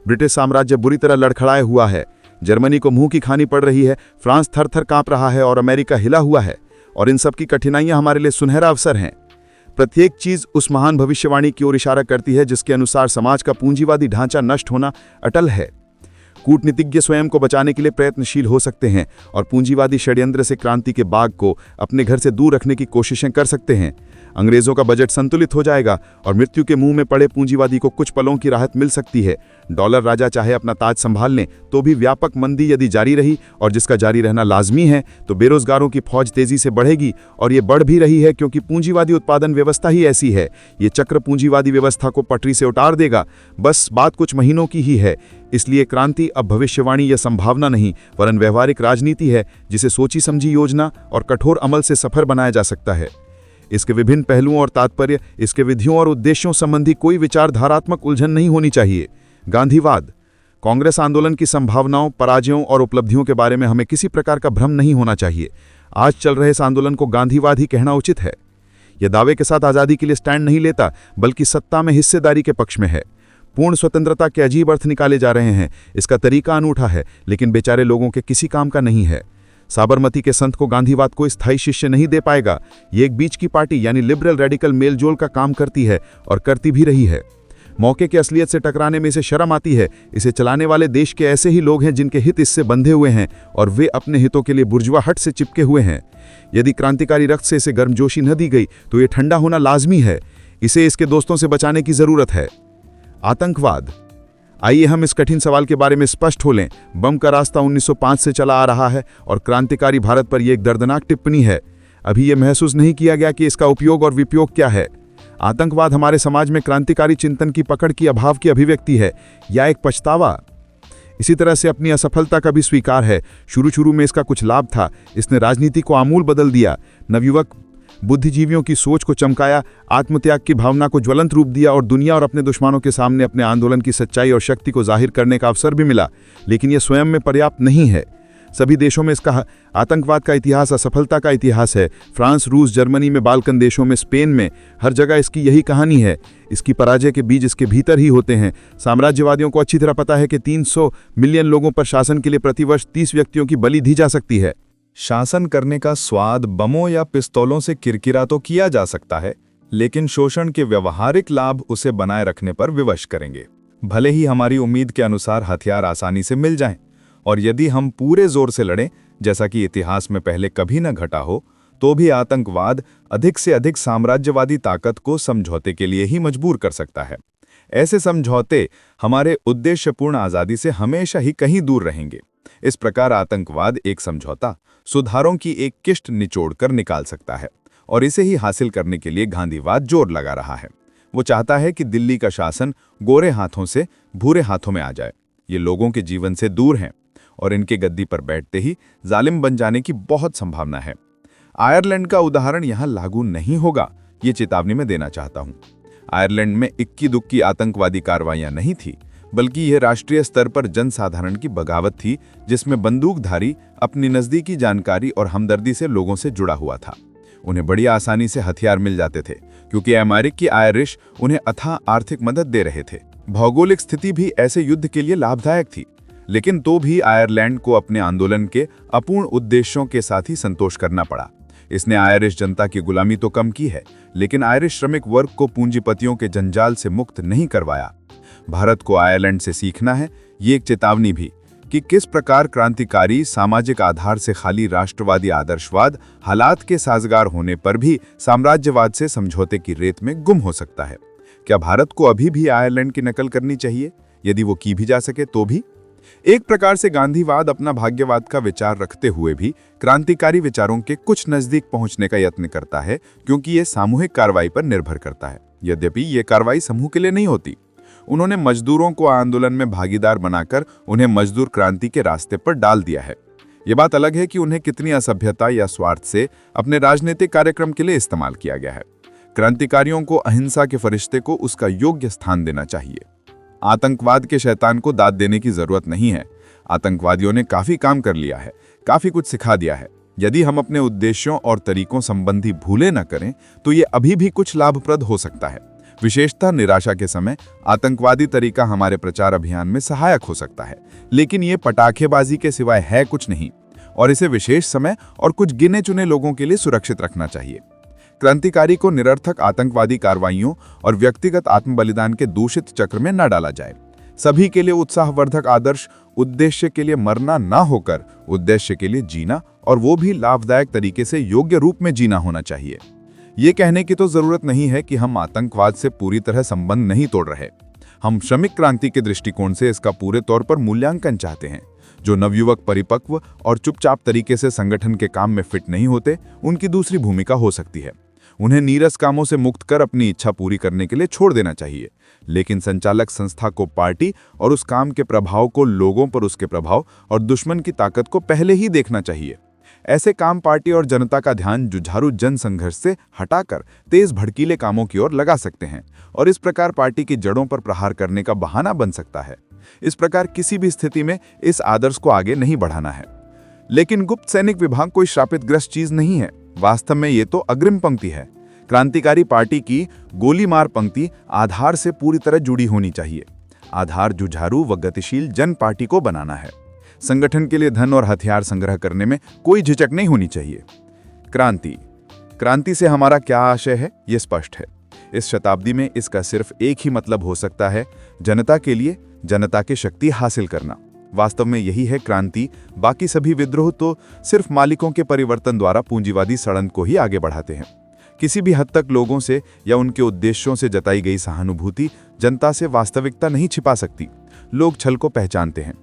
ब्रिटिश साम्राज्य बुरी तरह लड़खड़ाए हुआ है, जर्मनी को मुंह की खानी पड़ रही है, फ्रांस थर थर कांप रहा है और अमेरिका हिला हुआ है। और इन सब की कठिनाइयां हमारे लिए सुनहरा अवसर हैं। प्रत्येक चीज उस महान भविष्यवाणी की ओर इशारा करती है जिसके अनुसार समाज का पूंजीवादी ढांचा नष्ट होना अटल है। कूटनीतिज्ञ स्वयं को बचाने के लिए प्रयत्नशील हो सकते हैं और पूंजीवादी षड्यंत्र से क्रांति के बाग को अपने घर से दूर रखने की कोशिशें कर सकते हैं। अंग्रेजों का बजट संतुलित हो जाएगा और मृत्यु के मुंह में पड़े पूंजीवादी को कुछ पलों की राहत मिल सकती है। डॉलर राजा चाहे अपना ताज संभाल लें तो भी व्यापक मंदी यदि जारी रही, और जिसका जारी रहना लाजमी है, तो बेरोजगारों की फौज तेजी से बढ़ेगी। और ये बढ़ भी रही है क्योंकि पूंजीवादी उत्पादन व्यवस्था ही ऐसी है। ये चक्र पूंजीवादी व्यवस्था को पटरी से उतार देगा। बस बात कुछ महीनों की ही है। इसलिए क्रांति अब भविष्यवाणी या संभावना नहीं, वरन व्यवहारिक राजनीति है जिसे सोची समझी योजना और कठोर अमल से सफल बनाया जा सकता है। इसके विभिन्न पहलुओं और तात्पर्य, इसके विधियों और उद्देश्यों संबंधी कोई विचारधारात्मक उलझन नहीं होनी चाहिए। गांधीवाद। कांग्रेस आंदोलन की संभावनाओं, पराजयों और उपलब्धियों के बारे में हमें किसी प्रकार का भ्रम नहीं होना चाहिए। आज चल रहे इस आंदोलन को गांधीवाद ही कहना उचित है। यह दावे के साथ आज़ादी के लिए स्टैंड नहीं लेता, बल्कि सत्ता में हिस्सेदारी के पक्ष में है। पूर्ण स्वतंत्रता के अजीब अर्थ निकाले जा रहे हैं। इसका तरीका अनूठा है, लेकिन बेचारे लोगों के किसी काम का नहीं है। साबरमती के संत को गांधीवाद को स्थायी शिष्य नहीं दे पाएगा। ये एक बीच की पार्टी यानी लिबरल रेडिकल मेलजोल का काम करती है और करती भी रही है। मौके की असलियत से टकराने में इसे शर्म आती है। इसे चलाने वाले देश के ऐसे ही लोग हैं जिनके हित इससे बंधे हुए हैं और वे अपने हितों के लिए बुर्जुआ हट से चिपके हुए हैं। यदि क्रांतिकारी रक्त से इसे गर्मजोशी न दी गई तो ये ठंडा होना लाजमी है। इसे इसके दोस्तों से बचाने की जरूरत है। आतंकवाद। आइए हम इस कठिन सवाल के बारे में स्पष्ट हो लें। बम का रास्ता 1905 से चला आ रहा है और क्रांतिकारी भारत पर यह एक दर्दनाक टिप्पणी है। अभी यह महसूस नहीं किया गया कि इसका उपयोग और विपयोग क्या है। आतंकवाद हमारे समाज में क्रांतिकारी चिंतन की पकड़ की अभाव की अभिव्यक्ति है या एक पछतावा। इसी तरह से अपनी असफलता का भी स्वीकार है। शुरू में इसका कुछ लाभ था। इसने राजनीति को आमूल बदल दिया, नवयुवक बुद्धिजीवियों की सोच को चमकाया, आत्मत्याग की भावना को ज्वलंत रूप दिया और दुनिया और अपने दुश्मनों के सामने अपने आंदोलन की सच्चाई और शक्ति को जाहिर करने का अवसर भी मिला। लेकिन यह स्वयं में पर्याप्त नहीं है। सभी देशों में इसका आतंकवाद का इतिहास असफलता का इतिहास है। फ्रांस, रूस, जर्मनी में, बाल्कन देशों में, स्पेन में, हर जगह इसकी यही कहानी है। इसकी पराजय के बीज इसके भीतर ही होते हैं। साम्राज्यवादियों को अच्छी तरह पता है कि 300 मिलियन लोगों पर शासन के लिए प्रतिवर्ष 30 व्यक्तियों की बलि दी जा सकती है। शासन करने का स्वाद बमों या पिस्तौलों से किरकिरा तो किया जा सकता है, लेकिन शोषण के व्यवहारिक लाभ उसे बनाए रखने पर विवश करेंगे। भले ही हमारी उम्मीद के अनुसार हथियार आसानी से मिल जाएं, और यदि हम पूरे जोर से लड़ें, जैसा कि इतिहास में पहले कभी न घटा हो, तो भी आतंकवाद अधिक से अधिक साम्राज्यवादी ताकत को समझौते के लिए ही मजबूर कर सकता है। ऐसे समझौते हमारे उद्देश्यपूर्ण आज़ादी से हमेशा ही कहीं दूर रहेंगे। इस प्रकार आतंकवाद एक समझौता सुधारों की एक किश्त निचोड़कर निकाल सकता है, और इसे ही हासिल करने के लिए गांधीवाद जोर लगा रहा है। वो चाहता है कि दिल्ली का शासन गोरे हाथों से भूरे हाथों में आ जाए। ये लोगों के जीवन से दूर हैं और इनके गद्दी पर बैठते ही जालिम बन जाने की बहुत संभावना है। आयरलैंड का उदाहरण यहाँ लागू नहीं होगा, ये चेतावनी मैं देना चाहता हूँ। आयरलैंड में इक्की दुक्की आतंकवादी कार्रवाइयाँ नहीं थी, बल्कि यह राष्ट्रीय स्तर पर जनसाधारण की बगावत थी, जिसमें बंदूकधारी अपनी नज़दीकी जानकारी और हमदर्दी से लोगों से जुड़ा हुआ था। उन्हें बड़ी आसानी से हथियार मिल जाते थे क्योंकि अमेरिकी आयरिश उन्हें अथाह आर्थिक मदद दे रहे थे। भौगोलिक स्थिति भी ऐसे युद्ध के लिए लाभदायक थी, लेकिन तो भी आयरलैंड को अपने आंदोलन के अपूर्ण उद्देश्यों के साथ ही संतोष करना पड़ा। इसने आयरिश जनता की गुलामी तो कम की है, लेकिन आयरिश श्रमिक वर्ग को पूंजीपतियों के जंजाल से मुक्त नहीं करवाया। भारत को आयरलैंड से सीखना है ये एक चेतावनी भी कि किस प्रकार क्रांतिकारी सामाजिक आधार से खाली राष्ट्रवादी आदर्शवाद हालात के साजगार होने पर भी साम्राज्यवाद से समझौते की रेत में गुम हो सकता है। क्या भारत को अभी भी आयरलैंड की नकल करनी चाहिए? यदि वो की भी जा सके तो भी? एक प्रकार से गांधीवाद अपना भाग्यवाद का विचार रखते हुए भी क्रांतिकारी विचारों के कुछ नजदीक पहुंचने का यत्न करता है, क्योंकि ये सामूहिक कार्रवाई पर निर्भर करता है। यद्यपि ये कार्रवाई समूह के लिए नहीं होती। उन्होंने मजदूरों को आंदोलन में भागीदार बनाकर उन्हें मजदूर क्रांति के रास्ते पर डाल दिया है। ये बात अलग है कि उन्हें कितनी असभ्यता या स्वार्थ से अपने राजनीतिक कार्यक्रम के लिए इस्तेमाल किया गया है। क्रांतिकारियों को अहिंसा के फरिश्ते को उसका योग्य स्थान देना चाहिए। आतंकवाद के शैतान को दाद देने की जरूरत नहीं है। आतंकवादियों ने काफी काम कर लिया है, काफी कुछ सिखा दिया है। यदि हम अपने उद्देश्यों और तरीकों संबंधी भूले न करें तो ये अभी भी कुछ लाभप्रद हो सकता है। विशेषतः निराशा के समय आतंकवादी तरीका हमारे प्रचार अभियान में सहायक हो सकता है, लेकिन ये पटाखेबाजी के सिवाय है कुछ नहीं और इसे विशेष समय और कुछ गिने चुने लोगों के लिए सुरक्षित रखना चाहिए। क्रांतिकारी को निरर्थक आतंकवादी कार्रवाइयों और व्यक्तिगत आत्मबलिदान के दूषित चक्र में न डाला जाए। सभी के लिए उत्साहवर्धक आदर्श उद्देश्य के लिए मरना ना होकर उद्देश्य के लिए जीना, और वो भी लाभदायक तरीके से योग्य रूप में जीना होना चाहिए। ये कहने की तो जरूरत नहीं है कि हम आतंकवाद से पूरी तरह संबंध नहीं तोड़ रहे। हम श्रमिक क्रांति के दृष्टिकोण से इसका पूरे तौर पर मूल्यांकन चाहते हैं। जो नवयुवक परिपक्व और चुपचाप तरीके से संगठन के काम में फिट नहीं होते, उनकी दूसरी भूमिका हो सकती है। उन्हें नीरस कामों से मुक्त कर अपनी इच्छा पूरी करने के लिए छोड़ देना चाहिए, लेकिन संचालक संस्था को पार्टी और उस काम के प्रभाव को लोगों पर उसके प्रभाव और दुश्मन की ताकत को पहले ही देखना चाहिए। ऐसे काम पार्टी और जनता का ध्यान जुझारू जन संघर्ष से हटाकर तेज भड़कीले कामों की ओर लगा सकते हैं और इस प्रकार पार्टी की जड़ों पर प्रहार करने का बहाना बन सकता है। इस प्रकार किसी भी स्थिति में इस आदर्श को आगे नहीं बढ़ाना है। लेकिन गुप्त सैनिक विभाग कोई श्रापितग्रस्त चीज नहीं है। वास्तव में ये तो अग्रिम पंक्ति है। क्रांतिकारी पार्टी की गोली मार पंक्ति आधार से पूरी तरह जुड़ी होनी चाहिए। आधार जुझारू व गतिशील जन पार्टी को बनाना है। संगठन के लिए धन और हथियार संग्रह करने में कोई झिझक नहीं होनी चाहिए। क्रांति से हमारा क्या आशय है, ये स्पष्ट है। इस शताब्दी में इसका सिर्फ एक ही मतलब हो सकता है, जनता के लिए जनता की शक्ति हासिल करना। वास्तव में यही है क्रांति। बाकी सभी विद्रोह तो सिर्फ मालिकों के परिवर्तन द्वारा पूंजीवादी षड्यंत्र को ही आगे बढ़ाते हैं। किसी भी हद तक लोगों से या उनके उद्देश्यों से जताई गई सहानुभूति जनता से वास्तविकता नहीं छिपा सकती। लोग छल को पहचानते हैं।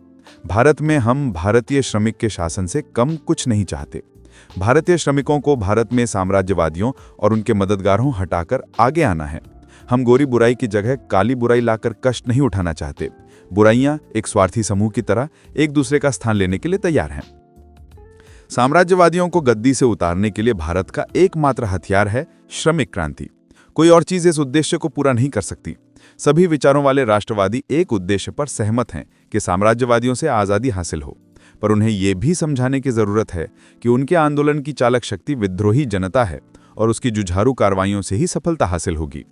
भारत में हम भारतीय श्रमिक के शासन से कम कुछ नहीं चाहते। भारतीय श्रमिकों को भारत में साम्राज्यवादियों और उनके मददगारों हटाकर आगे आना है। हम गोरी बुराई की जगह काली बुराई लाकर कष्ट नहीं उठाना चाहते। बुराइयां एक स्वार्थी समूह की तरह एक दूसरे का स्थान लेने के लिए तैयार हैं। साम्राज्यवादियों को गद्दी से उतारने के लिए भारत का एकमात्र हथियार है श्रमिक क्रांति। कोई और चीज इस उद्देश्य को पूरा नहीं कर सकती। सभी विचारों वाले राष्ट्रवादी एक उद्देश्य पर सहमत हैं कि साम्राज्यवादियों से आज़ादी हासिल हो, पर उन्हें यह भी समझाने की जरूरत है कि उनके आंदोलन की चालक शक्ति विद्रोही जनता है और उसकी जुझारू कार्रवाइयों से ही सफलता हासिल होगी।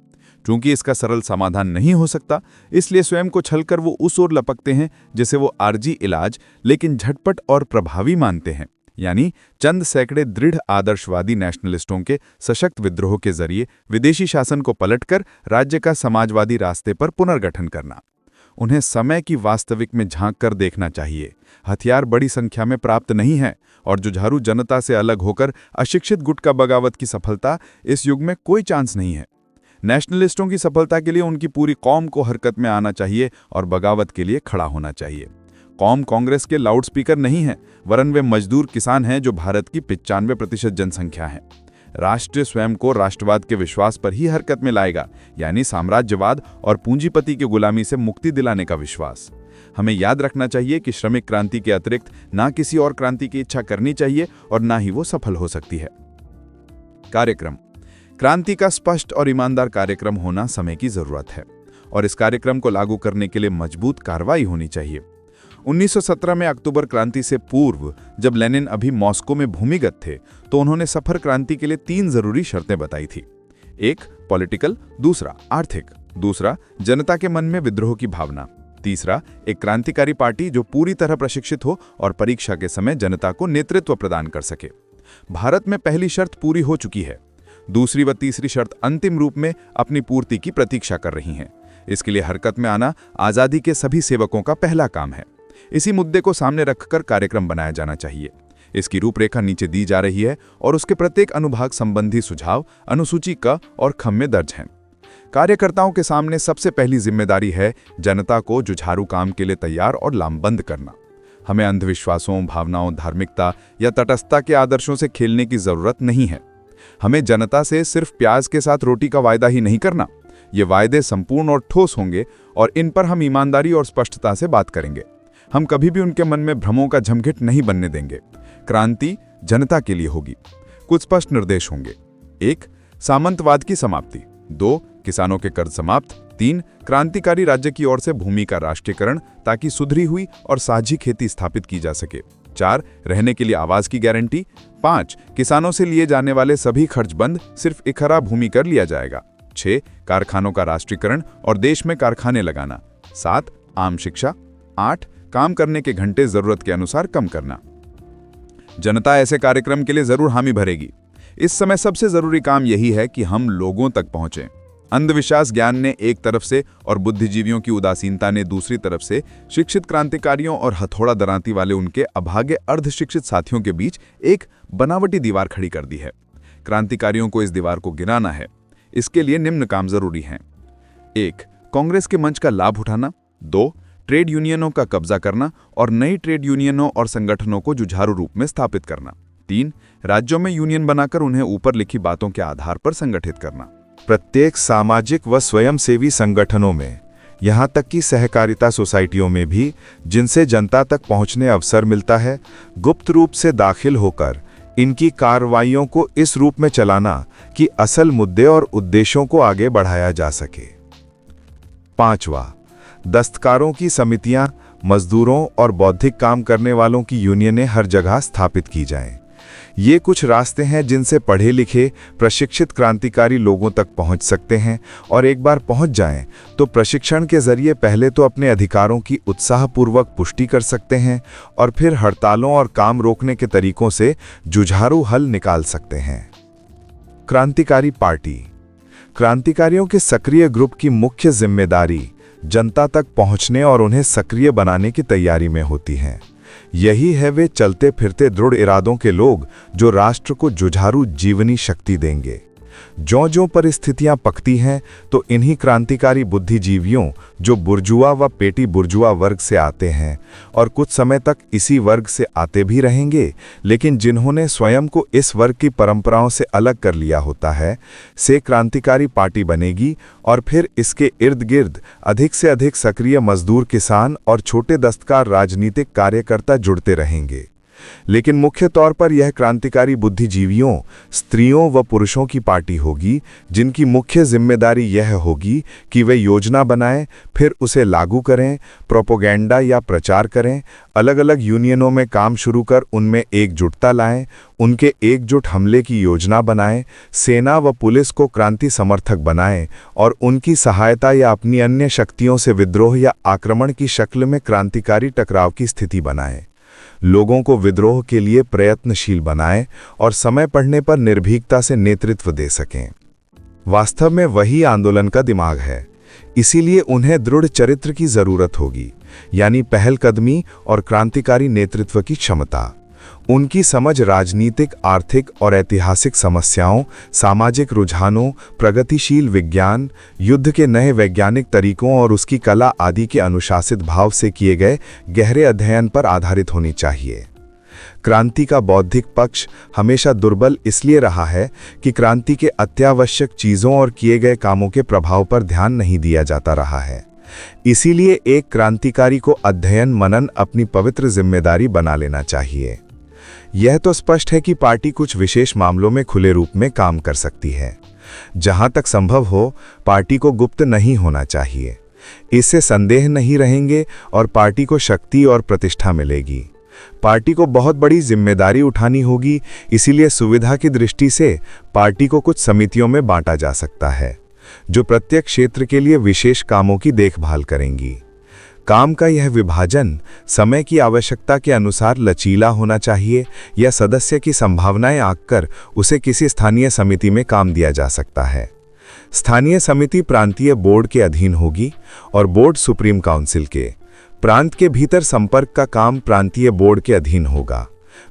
चूंकि इसका सरल समाधान नहीं हो सकता, इसलिए स्वयं को छलकर वो उस ओर लपकते हैं जिसे वो आर्जी इलाज लेकिन झटपट और प्रभावी मानते हैं, यानी चंद सैकड़े दृढ़ आदर्शवादी नेशनलिस्टों के सशक्त विद्रोह के जरिए विदेशी शासन को पलटकर राज्य का समाजवादी रास्ते पर पुनर्गठन करना। उन्हें समय की वास्तविक में झांक कर देखना चाहिए। हथियार बड़ी संख्या में प्राप्त नहीं है और जुझारू जनता से अलग होकर अशिक्षित गुट का बगावत की सफलता इस युग में कोई चांस नहीं है। नेशनलिस्टों की सफलता के लिए उनकी पूरी कौम को हरकत में आना चाहिए और बगावत के लिए खड़ा होना चाहिए। कौम कांग्रेस के लाउडस्पीकर नहीं है, वरन वे मजदूर किसान हैं जो भारत की 95% जनसंख्या है। राष्ट्र स्वयं को राष्ट्रवाद के विश्वास पर ही हरकत में लाएगा, यानी साम्राज्यवाद और पूंजीपति की गुलामी से मुक्ति दिलाने का विश्वास। हमें याद रखना चाहिए कि श्रमिक क्रांति के अतिरिक्त ना किसी और क्रांति की इच्छा करनी चाहिए और ना ही वो सफल हो सकती है। कार्यक्रम। क्रांति का स्पष्ट और ईमानदार कार्यक्रम होना समय की जरूरत है और इस कार्यक्रम को लागू करने के लिए मजबूत कार्रवाई होनी चाहिए। 1917 में अक्टूबर क्रांति से पूर्व जब लेनिन अभी मॉस्को में भूमिगत थे, तो उन्होंने सफल क्रांति के लिए 3 जरूरी शर्तें बताई थी। एक पॉलिटिकल, दूसरा आर्थिक, दूसरा जनता के मन में विद्रोह की भावना, तीसरा एक क्रांतिकारी पार्टी जो पूरी तरह प्रशिक्षित हो और परीक्षा के समय जनता को नेतृत्व प्रदान कर सके। भारत में पहली शर्त पूरी हो चुकी है। दूसरी व तीसरी शर्त अंतिम रूप में अपनी पूर्ति की प्रतीक्षा कर रही हैं। इसके लिए हरकत में आना आजादी के सभी सेवकों का पहला काम है। इसी मुद्दे को सामने रखकर कार्यक्रम बनाया जाना चाहिए। इसकी रूपरेखा नीचे दी जा रही है और उसके प्रत्येक अनुभाग संबंधी सुझाव अनुसूची क और ख में दर्ज हैं। कार्यकर्ताओं के सामने सबसे पहली जिम्मेदारी है जनता को जुझारू काम के लिए तैयार और लामबंद करना। हमें अंधविश्वासों, भावनाओं, धार्मिकता या तटस्थता के आदर्शों से खेलने की जरूरत नहीं है। हमें जनता से सिर्फ प्याज के साथ रोटी का वायदा ही नहीं करना। ये वायदे संपूर्ण और ठोस होंगे और इन पर हम ईमानदारी और स्पष्टता से बात करेंगे। हम कभी भी उनके मन में भ्रमों का झमघट नहीं बनने देंगे। क्रांति जनता के लिए होगी। कुछ स्पष्ट निर्देश होंगे। 1. सामंतवाद की समाप्ति। 2. किसानों के कर्ज समाप्त। 3. क्रांतिकारी राज्य की ओर से भूमि का राष्ट्रीयकरण ताकि सुधरी हुई और साझी खेती स्थापित की जा सके। 4. रहने के लिए आवास की गारंटी। 5. किसानों से लिए जाने वाले सभी खर्च बंद, सिर्फ इकरा भूमि कर लिया जाएगा। 6. कारखानों का राष्ट्रीयकरण और देश में कारखाने लगाना। 7. आम शिक्षा। 8. काम करने के घंटे जरूरत के अनुसार कम करना। जनता ऐसे कार्यक्रम के लिए जरूर हामी भरेगी। इस समय सबसे जरूरी काम यही है कि हम लोगों तक पहुंचें। अंधविश्वास ज्ञान ने एक तरफ से और बुद्धिजीवियों की उदासीनता ने दूसरी तरफ से शिक्षित क्रांतिकारियों और हथौड़ा दरांती वाले उनके अभागे अर्धशिक्षित साथियों के बीच एक बनावटी दीवार खड़ी कर दी है। क्रांतिकारियों को इस दीवार को गिराना है। इसके लिए निम्न काम जरूरी हैं। 1. कांग्रेस के मंच का लाभ उठाना। 2. ट्रेड यूनियनों का कब्जा करना और नई ट्रेड यूनियनों और संगठनों को जुझारू रूप में स्थापित करना। 3. राज्यों में यूनियन बनाकर उन्हें ऊपर लिखी बातों के आधार पर संगठित करना। प्रत्येक सामाजिक व स्वयंसेवी संगठनों में, यहाँ तक कि सहकारिता सोसाइटियों में भी, जिनसे जनता तक पहुँचने अवसर मिलता है, गुप्त रूप से दाखिल होकर इनकी कार्रवाइयों को इस रूप में चलाना कि असल मुद्दे और उद्देश्यों को आगे बढ़ाया जा सके। 5वां, दस्तकारों की समितियां, मजदूरों और बौद्धिक काम करने वालों की यूनियनें हर जगह स्थापित की जाएं। ये कुछ रास्ते हैं जिनसे पढ़े लिखे प्रशिक्षित क्रांतिकारी लोगों तक पहुंच सकते हैं और एक बार पहुंच जाएं तो प्रशिक्षण के जरिए पहले तो अपने अधिकारों की उत्साहपूर्वक पुष्टि कर सकते हैं और फिर हड़तालों और काम रोकने के तरीकों से जुझारू हल निकाल सकते हैं। क्रांतिकारी पार्टी। क्रांतिकारियों के सक्रिय ग्रुप की मुख्य जिम्मेदारी जनता तक पहुंचने और उन्हें सक्रिय बनाने की तैयारी में होती है। यही है वे चलते फिरते दृढ़ इरादों के लोग जो राष्ट्र को जुझारू जीवनी शक्ति देंगे। ज्यों-ज्यों परिस्थितियां पकती हैं तो इन्हीं क्रांतिकारी बुद्धिजीवियों, जो बुर्जुआ व पेटी बुर्जुआ वर्ग से आते हैं और कुछ समय तक इसी वर्ग से आते भी रहेंगे, लेकिन जिन्होंने स्वयं को इस वर्ग की परंपराओं से अलग कर लिया होता है, से क्रांतिकारी पार्टी बनेगी और फिर इसके इर्द गिर्द अधिक से अधिक सक्रिय मजदूर, किसान और छोटे दस्तकार राजनीतिक कार्यकर्ता जुड़ते रहेंगे। लेकिन मुख्य तौर पर यह क्रांतिकारी बुद्धिजीवियों, स्त्रियों व पुरुषों की पार्टी होगी, जिनकी मुख्य जिम्मेदारी यह होगी कि वे योजना बनाएं, फिर उसे लागू करें, प्रोपोगेंडा या प्रचार करें, अलग अलग यूनियनों में काम शुरू कर उनमें एकजुटता लाएं, उनके एकजुट हमले की योजना बनाएं, सेना व पुलिस को क्रांति समर्थक बनाएं और उनकी सहायता या अपनी अन्य शक्तियों से विद्रोह या आक्रमण की शक्ल में क्रांतिकारी टकराव की स्थिति बनाएं। लोगों को विद्रोह के लिए प्रयत्नशील बनाएं और समय पड़ने पर निर्भीकता से नेतृत्व दे सकें। वास्तव में वही आंदोलन का दिमाग है। इसीलिए उन्हें दृढ़ चरित्र की जरूरत होगी, यानी पहलकदमी और क्रांतिकारी नेतृत्व की क्षमता। उनकी समझ राजनीतिक, आर्थिक और ऐतिहासिक समस्याओं, सामाजिक रुझानों, प्रगतिशील विज्ञान, युद्ध के नए वैज्ञानिक तरीकों और उसकी कला आदि के अनुशासित भाव से किए गए गहरे अध्ययन पर आधारित होनी चाहिए। क्रांति का बौद्धिक पक्ष हमेशा दुर्बल इसलिए रहा है कि क्रांति के अत्यावश्यक चीजों और किए गए कामों के प्रभाव पर ध्यान नहीं दिया जाता रहा है। इसीलिए एक क्रांतिकारी को अध्ययन मनन अपनी पवित्र जिम्मेदारी बना लेना चाहिए। यह तो स्पष्ट है कि पार्टी कुछ विशेष मामलों में खुले रूप में काम कर सकती है। जहां तक संभव हो, पार्टी को गुप्त नहीं होना चाहिए। इससे संदेह नहीं रहेंगे और पार्टी को शक्ति और प्रतिष्ठा मिलेगी। पार्टी को बहुत बड़ी जिम्मेदारी उठानी होगी, इसीलिए सुविधा की दृष्टि से पार्टी को कुछ समितियों में बांटा जा सकता है, जो प्रत्येक क्षेत्र के लिए विशेष कामों की देखभाल करेंगी। काम का यह विभाजन समय की आवश्यकता के अनुसार लचीला होना चाहिए या सदस्य की संभावनाएं आंककर उसे किसी स्थानीय समिति में काम दिया जा सकता है। स्थानीय समिति प्रांतीय बोर्ड के अधीन होगी और बोर्ड सुप्रीम काउंसिल के। प्रांत के भीतर संपर्क का काम प्रांतीय बोर्ड के अधीन होगा।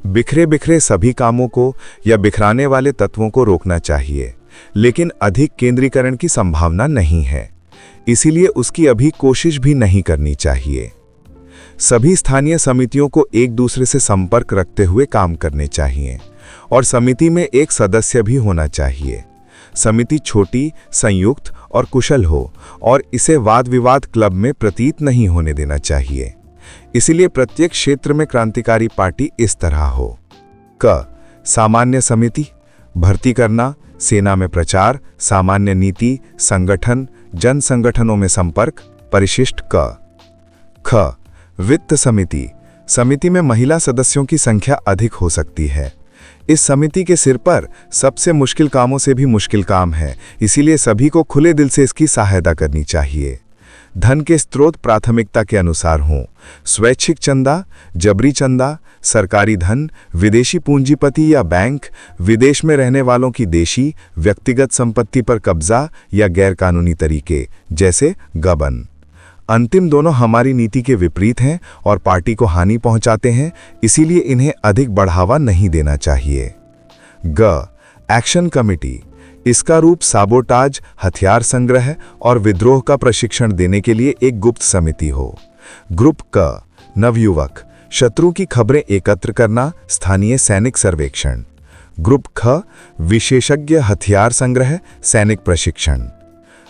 बिखरे बिखरे सभी कामों को या बिखराने वाले तत्वों को रोकना चाहिए, लेकिन अधिक केंद्रीकरण की संभावना नहीं है, इसीलिए उसकी अभी कोशिश भी नहीं करनी चाहिए। सभी स्थानीय समितियों को एक दूसरे से संपर्क रखते हुए काम करने चाहिए और समिति में एक सदस्य भी होना चाहिए। समिति छोटी, संयुक्त और कुशल हो और इसे वाद विवाद क्लब में प्रतीत नहीं होने देना चाहिए। इसीलिए प्रत्येक क्षेत्र में क्रांतिकारी पार्टी इस तरह हो। क. सामान्य समिति, भर्ती करना, सेना में प्रचार, सामान्य नीति, संगठन, जन संगठनों में संपर्क, परिशिष्ट क। ख, वित्त समिति। समिति में महिला सदस्यों की संख्या अधिक हो सकती है। इस समिति के सिर पर सबसे मुश्किल कामों से भी मुश्किल काम है, इसीलिए सभी को खुले दिल से इसकी सहायता करनी चाहिए। धन के स्रोत प्राथमिकता के अनुसार हों। स्वैच्छिक चंदा, जबरी चंदा, सरकारी धन, विदेशी पूंजीपति या बैंक, विदेश में रहने वालों की देशी, व्यक्तिगत संपत्ति पर कब्जा या गैरकानूनी तरीके, जैसे गबन। अंतिम दोनों हमारी नीति के विपरीत हैं और पार्टी को हानि पहुंचाते हैं, इसीलिए इन्हें अधिक बढ़ावा नहीं देना चाहिए। ग, एक्शन कमेटी। इसका रूप साबोटाज, हथियार संग्रह और विद्रोह का प्रशिक्षण देने के लिए एक गुप्त समिति हो। ग्रुप क, नवयुवक। शत्रु की खबरें एकत्र करना, स्थानीय सैनिक सर्वेक्षण। ग्रुप ख, विशेषज्ञ हथियार संग्रह, सैनिक प्रशिक्षण।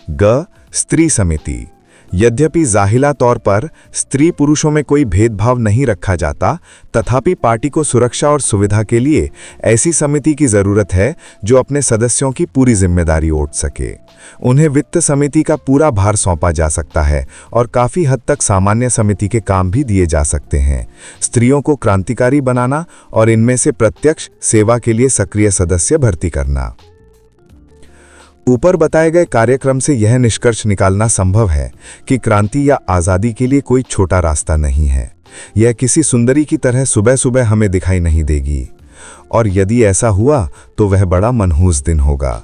ग, स्त्री समिति। यद्यपि जाहिला तौर पर स्त्री पुरुषों में कोई भेदभाव नहीं रखा जाता, तथापि पार्टी को सुरक्षा और सुविधा के लिए ऐसी समिति की जरूरत है जो अपने सदस्यों की पूरी जिम्मेदारी ओढ़ सके। उन्हें वित्त समिति का पूरा भार सौंपा जा सकता है और काफी हद तक सामान्य समिति के काम भी दिए जा सकते हैं। स्त्रियों को क्रांतिकारी बनाना और इनमें से प्रत्यक्ष सेवा के लिए सक्रिय सदस्य भर्ती करना। ऊपर बताए गए कार्यक्रम से यह निष्कर्ष निकालना संभव है कि क्रांति या आज़ादी के लिए कोई छोटा रास्ता नहीं है। यह किसी सुंदरी की तरह सुबह सुबह हमें दिखाई नहीं देगी, और यदि ऐसा हुआ तो वह बड़ा मनहूस दिन होगा।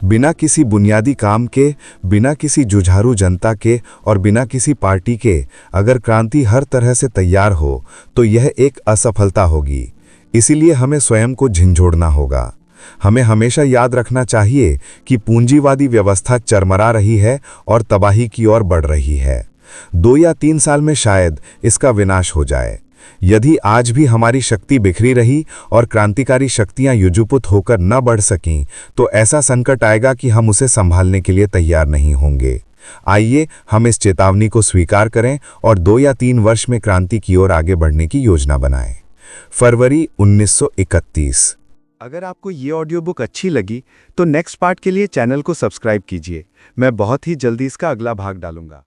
बिना किसी बुनियादी काम के, बिना किसी जुझारू जनता के और बिना किसी पार्टी के अगर क्रांति हर तरह से तैयार हो तो यह एक असफलता होगी। इसीलिए हमें स्वयं को झिंझोड़ना होगा। हमें हमेशा याद रखना चाहिए कि पूंजीवादी व्यवस्था चरमरा रही है और तबाही की ओर बढ़ रही है। 2 या 3 साल में शायद इसका विनाश हो जाए। यदि आज भी हमारी शक्ति बिखरी रही और क्रांतिकारी शक्तियां युजुपुत होकर न बढ़ सकीं, तो ऐसा संकट आएगा कि हम उसे संभालने के लिए तैयार नहीं होंगे। आइए हम इस चेतावनी को स्वीकार करें और 2 या 3 वर्ष में क्रांति की ओर आगे बढ़ने की योजना बनाएं। फरवरी 1931। अगर आपको ये ऑडियो बुक अच्छी लगी तो नेक्स्ट पार्ट के लिए चैनल को सब्सक्राइब कीजिए। मैं बहुत ही जल्दी इसका अगला भाग डालूंगा।